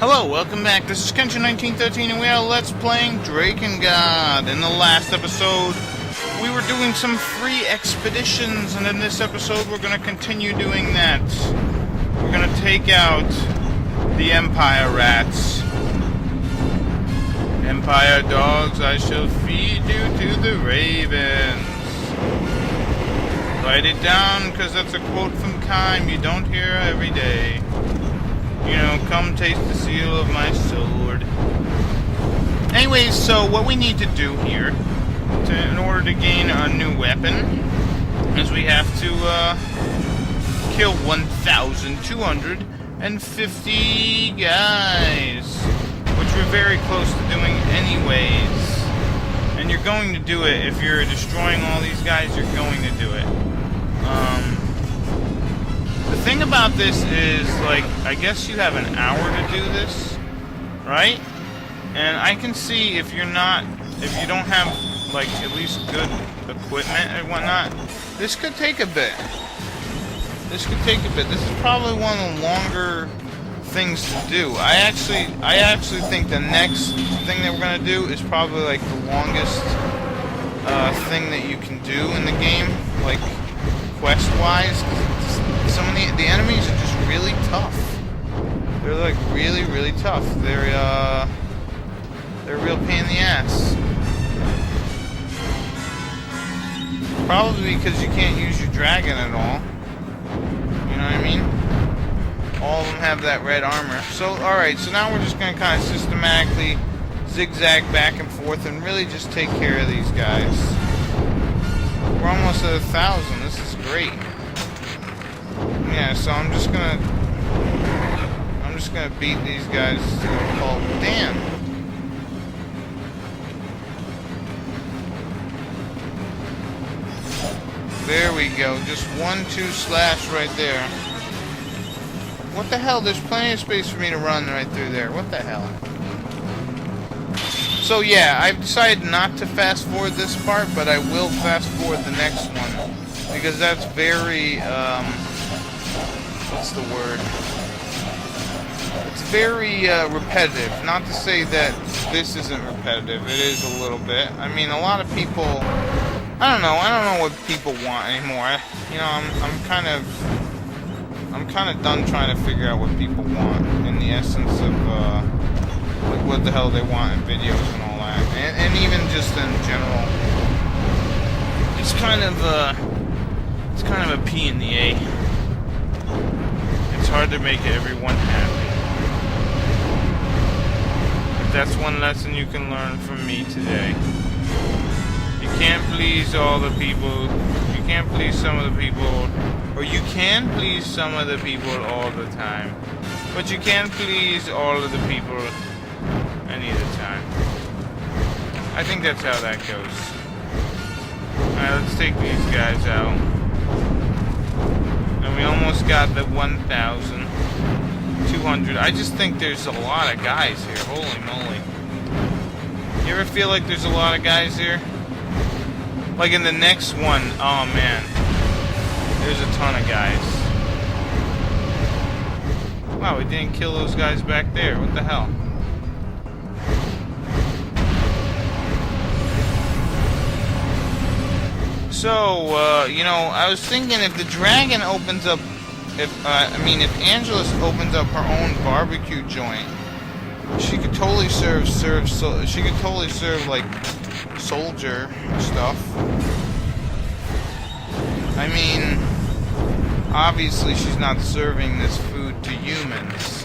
Hello, welcome back. This is Kenshin1913 and we are Let's Playing Drakengard. In the last episode, we were doing some free expeditions, and in this episode we're going to continue doing that. We're going to take out the Empire rats. Empire dogs, I shall feed you to the ravens. Write it down, because that's a quote from Kime you don't hear every day. You know, come taste the seal of my sword. Anyways, so what we need to do here, in order to gain a new weapon, is we have to kill 1,250 guys, which we're very close to doing anyways. And you're going to do it. If you're destroying all these guys, you're going to do it. The thing about this is, like, I guess you have an hour to do this, right? And I can see if you don't have, like, at least good equipment and whatnot, this could take a bit. This is probably one of the longer things to do. I actually think the next thing that we're gonna do is probably like the longest thing that you can do in the game, like quest-wise. Some of the enemies are just really tough. They're like really tough. They're a real pain in the ass. Probably because you can't use your dragon at all. You know what I mean? All of them have that red armor. So, alright, so now we're just going to kind of systematically zigzag back and forth and really just take care of these guys. We're almost at 1,000. This is great. Yeah, so I'm just gonna beat these guys to a pulp. Damn. There we go. Just 1-2 slash right there. What the hell? There's plenty of space for me to run right through there. What the hell? So yeah, I've decided not to fast forward this part, but I will fast forward the next one. Because that's very, what's the word? It's very repetitive. Not to say that this isn't repetitive. It is a little bit. I mean, a lot of people, I don't know what people want anymore. You know, I'm kind of done trying to figure out what people want in the essence of like what the hell they want in videos and all that, and even just in general. It's kind of a P in the A. It's hard to make everyone happy. But that's one lesson you can learn from me today. You can't please all the people. You can't please some of the people. Or you can please some of the people all the time. But you can't please all of the people any of the time. I think that's how that goes. Alright, let's take these guys out. And we almost got the 1,200. I just think there's a lot of guys here. Holy moly. You ever feel like there's a lot of guys here? Like in the next one, oh man. There's a ton of guys. Wow, we didn't kill those guys back there. What the hell? So, you know, I was thinking if the dragon opens up, if Angelus opens up her own barbecue joint, she could totally serve like soldier stuff. I mean, obviously she's not serving this food to humans.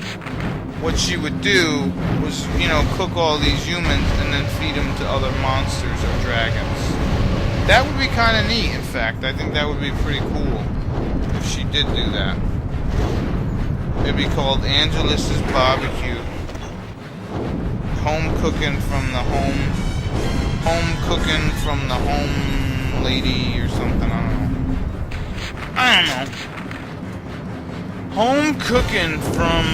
What she would do was, you know, cook all these humans and then feed them to other monsters or dragons. That would be kind of neat, in fact. I think that would be pretty cool if she did do that. It'd be called Angelus's Barbecue. Home cooking from the home lady or something, I don't know. Home cooking from,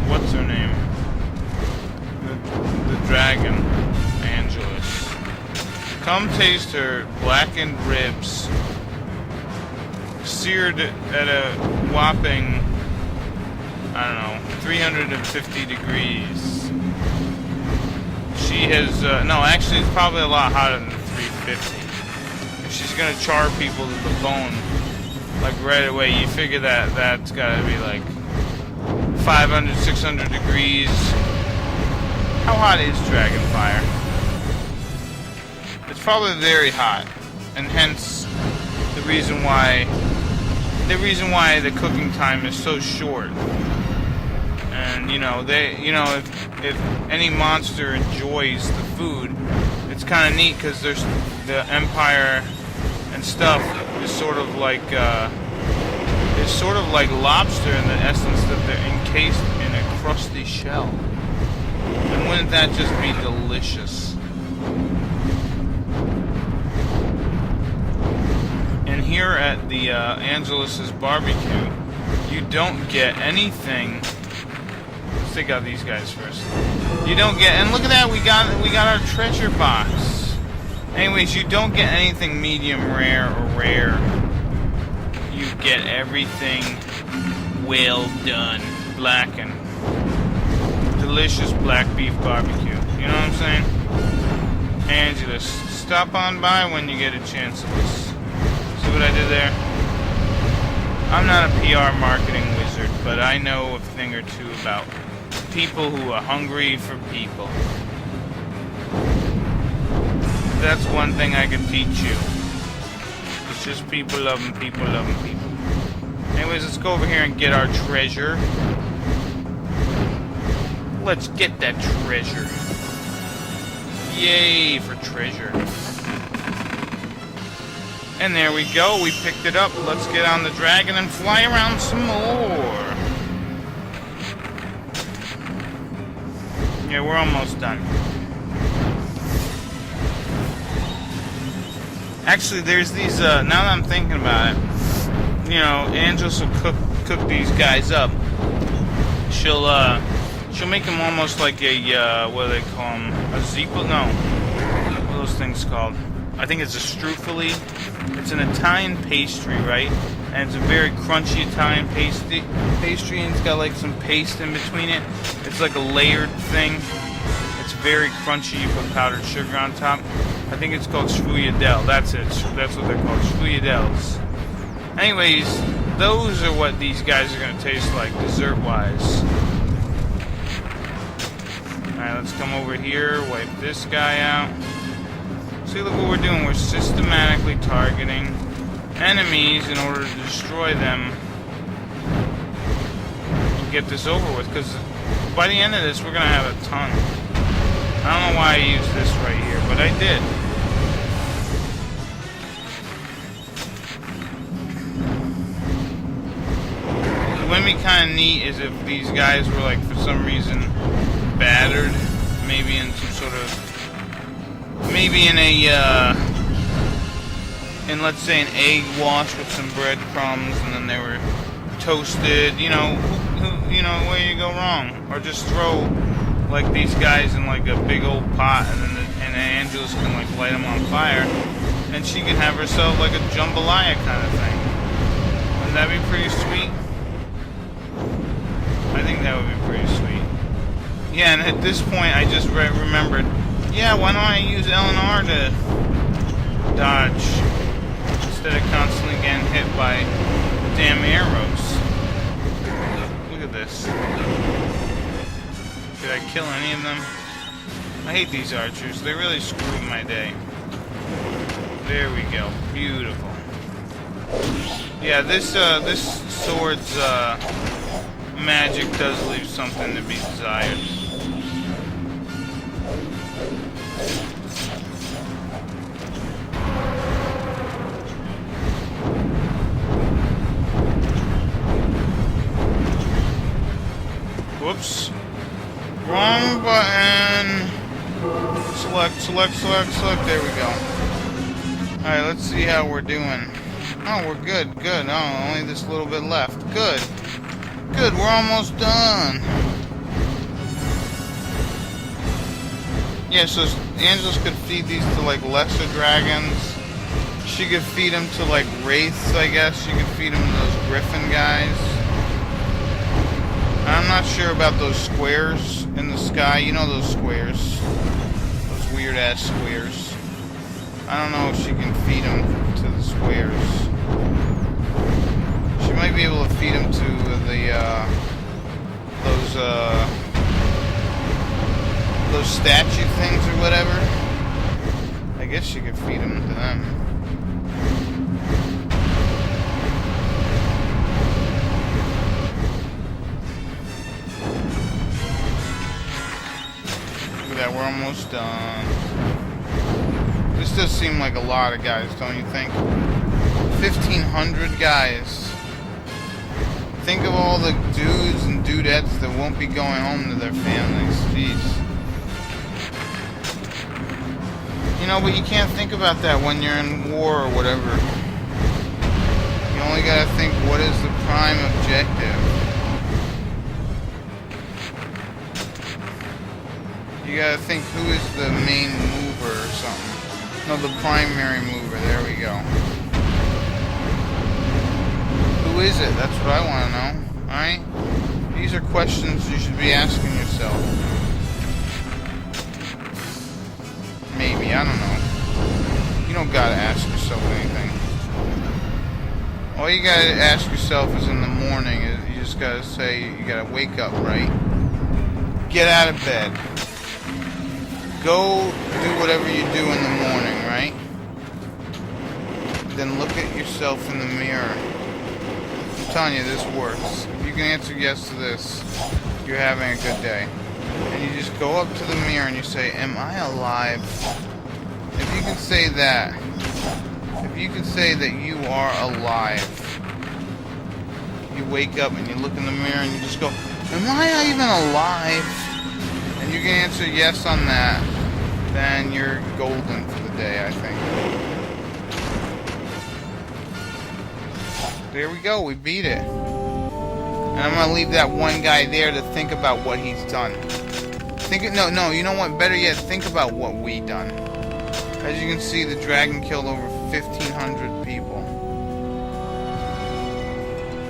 what's her name? The dragon, Angelus. Come taste her blackened ribs, seared at a whopping, I don't know, 350 degrees. She has, no, actually it's probably a lot hotter than 350. If she's gonna char people to the bone, like right away, you figure that that's gotta be like 500, 600 degrees. How hot is dragon fire? It's probably very hot, and hence the reason why the cooking time is so short. And if any monster enjoys the food, it's kind of neat because there's the Empire and stuff is sort of like lobster in the essence that they're encased in a crusty shell. And wouldn't that just be delicious? And here at the Angelus's barbecue, you don't get anything. Let's take out these guys first. You don't get, and look at that, we got our treasure box. Anyways, you don't get anything medium rare or rare. You get everything well done, blackened. Delicious black beef barbecue. You know what I'm saying? Angelus, stop on by when you get a chance. See what I did there? I'm not a PR marketing wizard, but I know a thing or two about people who are hungry for people. That's one thing I can teach you. It's just people loving people loving people. Anyways, let's go over here and get our treasure. Let's get that treasure. Yay for treasure. And there we go, we picked it up. Let's get on the dragon and fly around some more. Yeah, we're almost done. Actually, there's these, now that I'm thinking about it, Angelus will cook these guys up. She'll make them almost like a, what do they call them? A zippo? No. What are those things called? I think it's a strufoli. It's an Italian pastry, right? And it's a very crunchy Italian pastry, and it's got like some paste in between it. It's like a layered thing. It's very crunchy. You put powdered sugar on top. I think it's called sfogliatelle. That's it. That's what they're called, sfogliatelles. Anyways, those are what these guys are going to taste like, dessert-wise. Alright, let's come over here, wipe this guy out. See, look what we're doing. We're systematically targeting enemies in order to destroy them and get this over with, because by the end of this, we're going to have a ton. I don't know why I used this right here, but I did. It would be kind of neat is if these guys were, like, for some reason battered, maybe in some sort of, maybe in a, in let's say an egg wash with some breadcrumbs, and then they were toasted. You know, where you go wrong? Or just throw like these guys in like a big old pot, and then and Angelus can like light them on fire, and she can have herself like a jambalaya kind of thing. Wouldn't that be pretty sweet? I think that would be pretty sweet. Yeah, and at this point, I just remembered, yeah, why don't I use LNR to dodge instead of constantly getting hit by damn arrows? Look at this. Did I kill any of them? I hate these archers. They really screwed my day. There we go. Beautiful. Yeah, this sword's magic does leave something to be desired. Whoops. Wrong button. Select. There we go. Alright, let's see how we're doing. Oh, we're good. Oh, only this little bit left. Good, we're almost done. Yeah, so Angelus could feed these to, like, lesser dragons. She could feed them to, like, wraiths, I guess. She could feed them to those griffin guys. I'm not sure about those squares in the sky. You know those squares. Those weird-ass squares. I don't know if she can feed them to the squares. She might be able to feed them to the, those statue things or whatever. I guess she could feed them to them. Look at that, we're almost done. This does seem like a lot of guys, don't you think? 1,500 guys. Think of all the dudes and dudettes that won't be going home to their families. Jeez. You know, but you can't think about that when you're in war or whatever. You only gotta think, what is the prime objective? You gotta think, who is the main mover or something. No, the primary mover. There we go. Who is it? That's what I want to know. Alright? These are questions you should be asking yourself. Maybe, I don't know. You don't gotta ask yourself anything. All you gotta ask yourself is in the morning, you just gotta say, you gotta wake up, right? Get out of bed. Go do whatever you do in the morning, right? Then look at yourself in the mirror. I'm telling you, this works. If you can answer yes to this, you're having a good day. And you just go up to the mirror and you say, am I alive? If you can say that, if you can say that you are alive, you wake up and you look in the mirror and you just go, am I even alive? And you can answer yes on that, then you're golden for the day, I think. There we go, we beat it. And I'm gonna leave that one guy there to think about what he's done. No, you know what? Better yet, think about what we done. As you can see, the dragon killed over 1,500 people.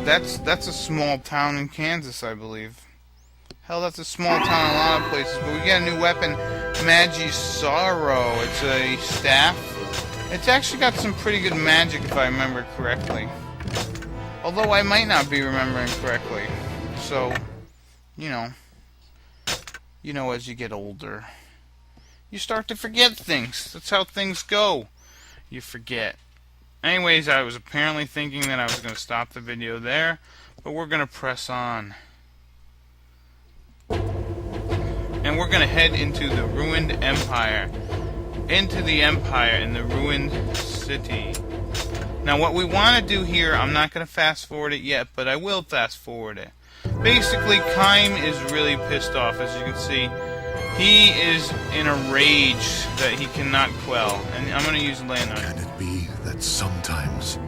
That's a small town in Kansas, I believe. Hell, that's a small town in a lot of places. But we got a new weapon, Magi's Sorrow. It's a staff. It's actually got some pretty good magic, if I remember correctly. Although I might not be remembering correctly. So, you know, as you get older, you start to forget things. That's how things go. You forget. Anyways, I was apparently thinking that I was going to stop the video there, but we're going to press on. And we're going to head into the ruined empire. Into the empire in the ruined city. Now what we want to do here, I'm not going to fast forward it yet, but I will fast forward it. Basically, Kaim is really pissed off, as you can see. He is in a rage that he cannot quell. And I'm going to use Lana. Can it be that sometimes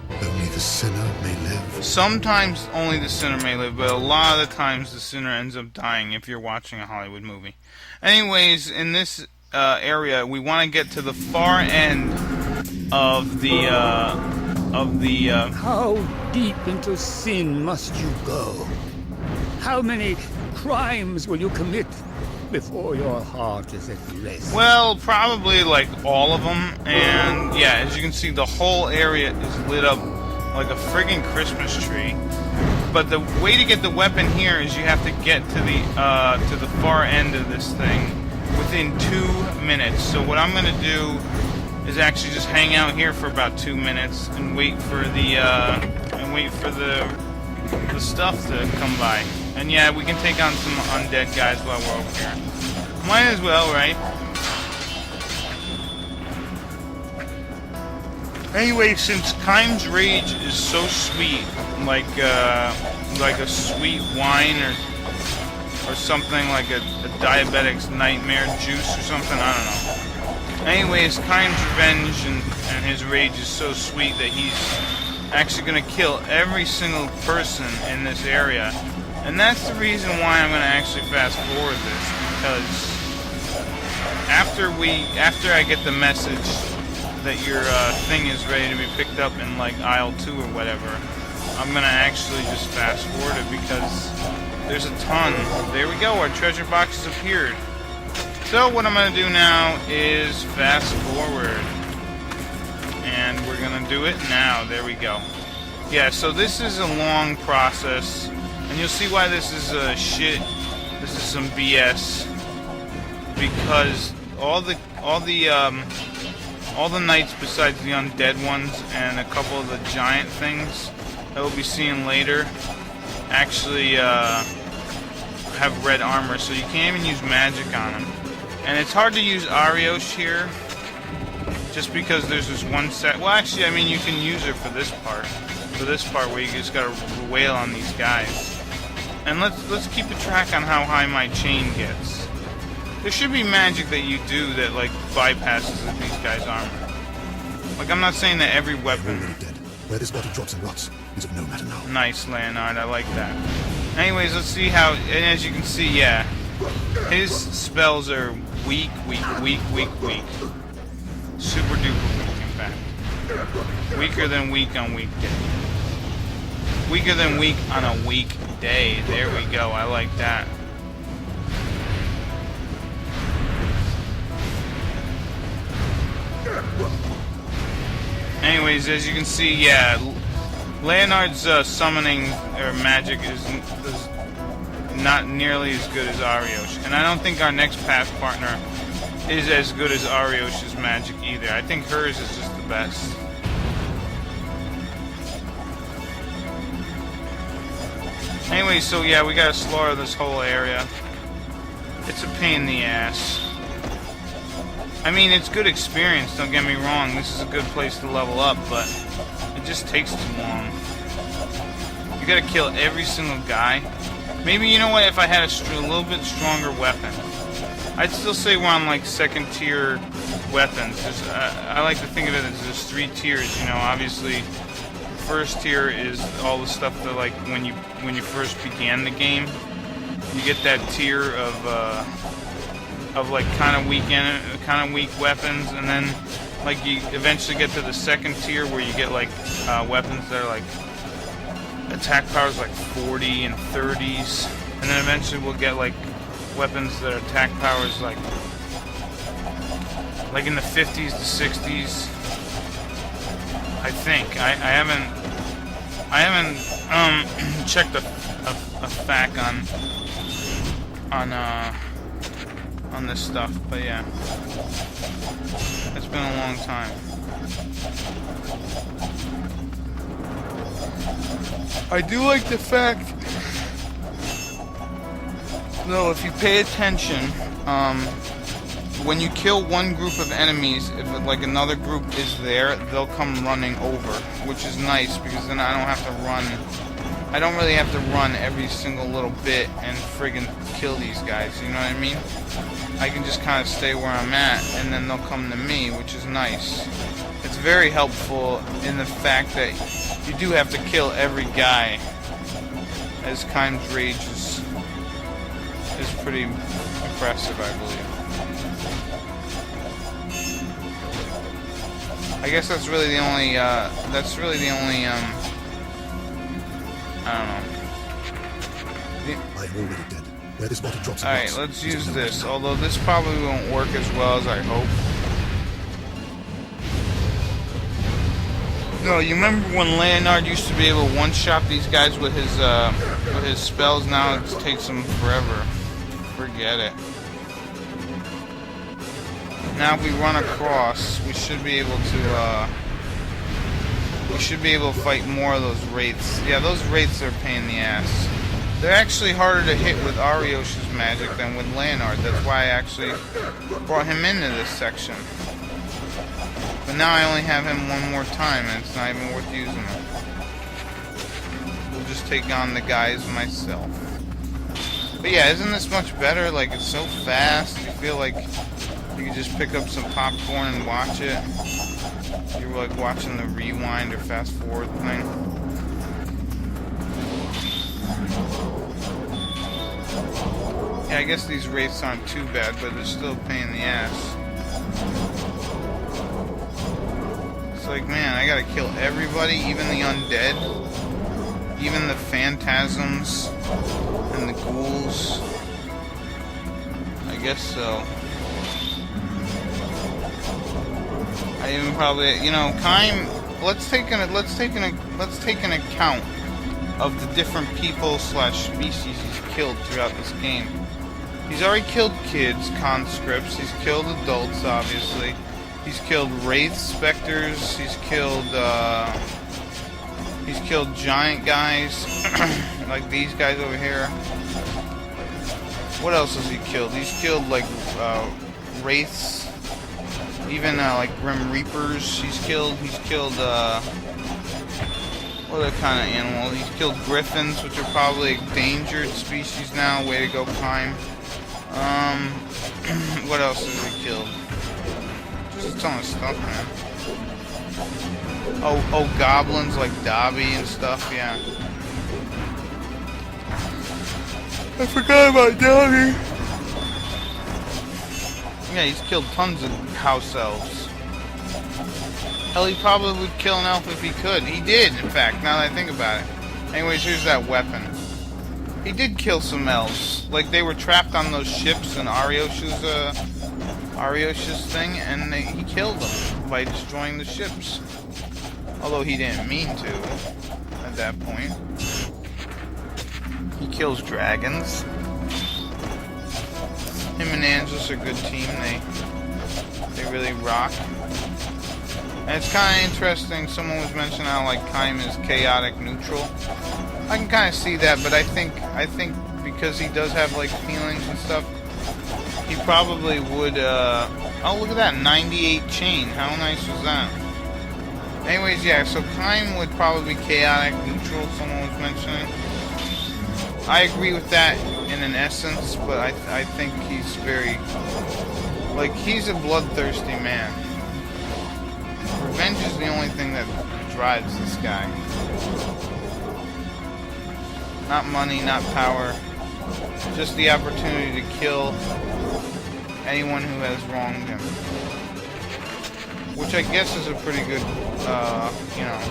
only the sinner may live? Sometimes only the sinner may live, but a lot of the times the sinner ends up dying if you're watching a Hollywood movie. Anyways, in this area, we want to get to the far end of the How deep into sin must you go? How many crimes will you commit before your heart is at rest? Well, probably like all of them. And yeah, as you can see, the whole area is lit up like a friggin' Christmas tree. But the way to get the weapon here is you have to get to the far end of this thing within 2 minutes. So what I'm gonna do is actually just hang out here for about 2 minutes and wait for the stuff to come by. And yeah, we can take on some undead guys while we're over here. Might as well, right? Anyway, since Kaim's rage is so sweet, like a sweet wine or something, like a diabetic's nightmare juice or something, I don't know. Anyways, Kaim's revenge and his rage is so sweet that he's actually going to kill every single person in this area. And that's the reason why I'm going to actually fast forward this, because after I get the message that your thing is ready to be picked up in like aisle 2 or whatever, I'm going to actually just fast forward it, because There's a ton. There we go, our treasure box has appeared. So what I'm going to do now is fast forward. And we're going to do it now. There we go. Yeah, so this is a long process. And you'll see why this is shit. This is some BS. Because all the knights besides the undead ones and a couple of the giant things that we'll be seeing later actually have red armor, so you can't even use magic on them. And it's hard to use Ariosh here, just because there's this one set. Well, actually, I mean, you can use her for this part. For this part where you just gotta wail on these guys. And let's keep a track on how high my chain gets. There should be magic that you do that like bypasses these guys' armor. Like, I'm not saying that every weapon. Already dead. Where this body drops and rots is of no matter now. Nice, Leonard. I like that. Anyways, let's see how. And as you can see, yeah, his spells are weak. Super duper weak, in fact. Weaker than weak on weekday. Weaker than weak on a weekday. There we go. I like that. Anyways, as you can see, yeah, Leonard's summoning or magic is not nearly as good as Ariosh, and I don't think our next path partner is as good as Ariosh's magic either. I think hers is just the best. Anyway, so yeah, we gotta slaughter this whole area. It's a pain in the ass. I mean, it's good experience, don't get me wrong. This is a good place to level up, but it just takes too long. You gotta kill every single guy. Maybe, you know what, if I had a little bit stronger weapon. I'd still say we're on, like, second tier weapons. I like to think of it as there's 3 tiers, you know. Obviously, first tier is all the stuff that, like, when you first began the game, you get that tier of like kind of weak weapons, and then like you eventually get to the second tier where you get like weapons that are like attack powers like 40 and 30s, and then eventually we'll get like weapons that are attack powers like in the 50s to 60s. I think I haven't checked a fact on this stuff, but yeah, it's been a long time. I do like the fact, though, if you pay attention, when you kill one group of enemies, if like another group is there, they'll come running over, which is nice because then I don't have to run. I don't really have to run every single little bit and friggin' kill these guys, you know what I mean? I can just kind of stay where I'm at, and then they'll come to me, which is nice. It's very helpful in the fact that you do have to kill every guy, as Kime's Rage is pretty impressive, I believe. I guess that's really the only, I don't know. I'm already dead. Where this body drops. Alright, let's use this. Although this probably won't work as well as I hope. No, you remember when Leonard used to be able to one-shot these guys with his spells? Now it takes him forever. Forget it. Now if we run across, we should be able to fight more of those wraiths. Yeah, those wraiths are a pain in the ass. They're actually harder to hit with Ariosh's magic than with Leonard. That's why I actually brought him into this section. But now I only have him one more time, and it's not even worth using him. We'll just take on the guys myself. But yeah, isn't this much better? Like, it's so fast. You feel like you can just pick up some popcorn and watch it. You're like watching the rewind or fast forward thing. Yeah, I guess these wraiths aren't too bad, but they're still a pain in the ass. It's like, man, I gotta kill everybody, even the undead. Even the phantasms and the ghouls. I guess so. I even probably, you know, Kaim. Let's take an account of the different people / species he's killed throughout this game. He's already killed kids, conscripts. He's killed adults, obviously. He's killed wraiths, specters. He's killed giant guys, like these guys over here. What else has he killed? He's killed like wraiths, even like grim reapers. He's killed what other kind of animal? He's killed griffins, which are probably a endangered species now. Way to go, Kaim. What else has he killed? Just a ton of stuff, man. Oh, goblins like Dobby and stuff, yeah. I forgot about Dobby. Yeah, he's killed tons of house elves. Hell, he probably would kill an elf if he could. He did, in fact, now that I think about it. Anyways, here's that weapon. He did kill some elves. Like, they were trapped on those ships in Arios's thing, and he killed them by destroying the ships. Although he didn't mean to at that point. He kills dragons. Him and Angelus are a good team. They really rock. And it's kind of interesting. Someone was mentioning how like Kaim is chaotic neutral. I can kind of see that, but I think because he does have like feelings and stuff, he probably would. Oh, look at that 98 chain. How nice was that? Anyways, yeah. So Kaim would probably be chaotic neutral. Someone was mentioning. I agree with that in an essence, but I think he's very like he's a bloodthirsty man. Revenge is the only thing that drives this guy. Not money, not power. Just the opportunity to kill anyone who has wronged him. Which I guess is a pretty good, you know,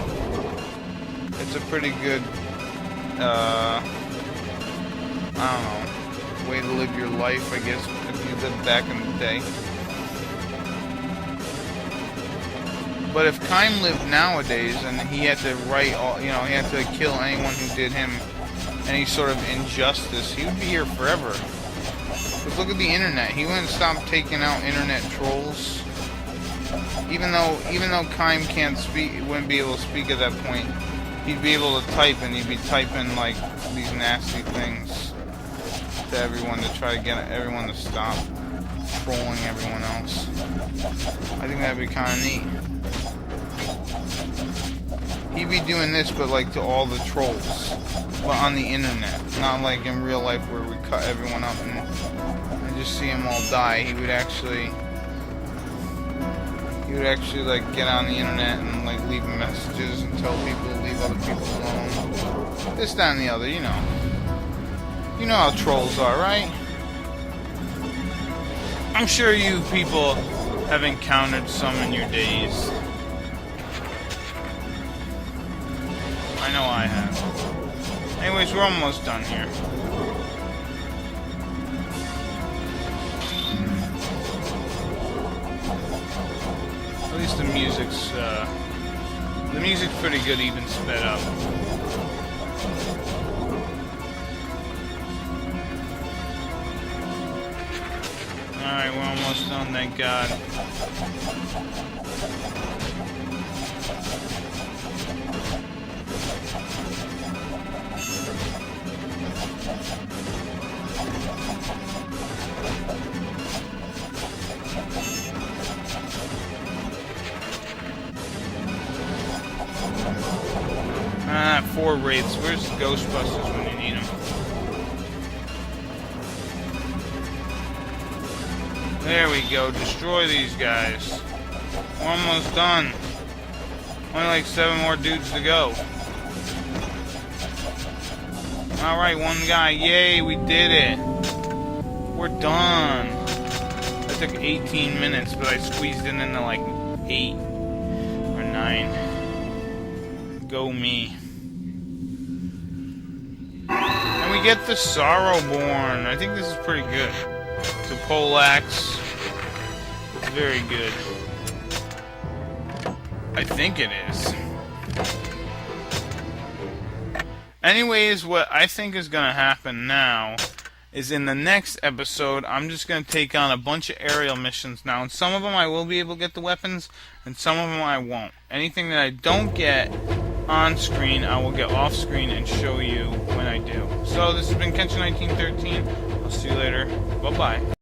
it's a pretty good, I don't know, way to live your life, I guess, if you lived back in the day. But if Kaim lived nowadays and he had to write all, you know, he had to kill anyone who did him any sort of injustice, he would be here forever. Because look at the internet. He wouldn't stop taking out internet trolls. Even though Kaim can't speak, wouldn't be able to speak at that point, he'd be able to type, and he'd be typing like these nasty things to everyone to try to get everyone to stop trolling everyone else. I think that'd be kind of neat. He'd be doing this, but like to all the trolls, but on the internet, not like in real life where we cut everyone up and just see them all die. He would actually like get on the internet and like leave messages and tell people to leave other people alone. This, that, and the other, you know. You know how trolls are, right? I'm sure you people have encountered some in your days. I know I have. Anyways, we're almost done here. At least the music's pretty good, even sped up. Alright, we're almost done, thank God. Ah, 4 wraiths. Where's the Ghostbusters when you need them? There we go. Destroy these guys. We're almost done. Only like 7 more dudes to go. Alright, 1 guy. Yay, we did it. We're done. That took 18 minutes, but I squeezed it into like 8 or 9. Go me. get the Sorrowborn. I think this is pretty good. The Poleaxe. It's very good. I think it is. Anyways, what I think is going to happen now is in the next episode, I'm just going to take on a bunch of aerial missions now. And some of them I will be able to get the weapons, and some of them I won't. Anything that I don't get on screen, I will get off screen and show you when I do. So this has been Kenshin 1913. I'll see you later. Bye-bye.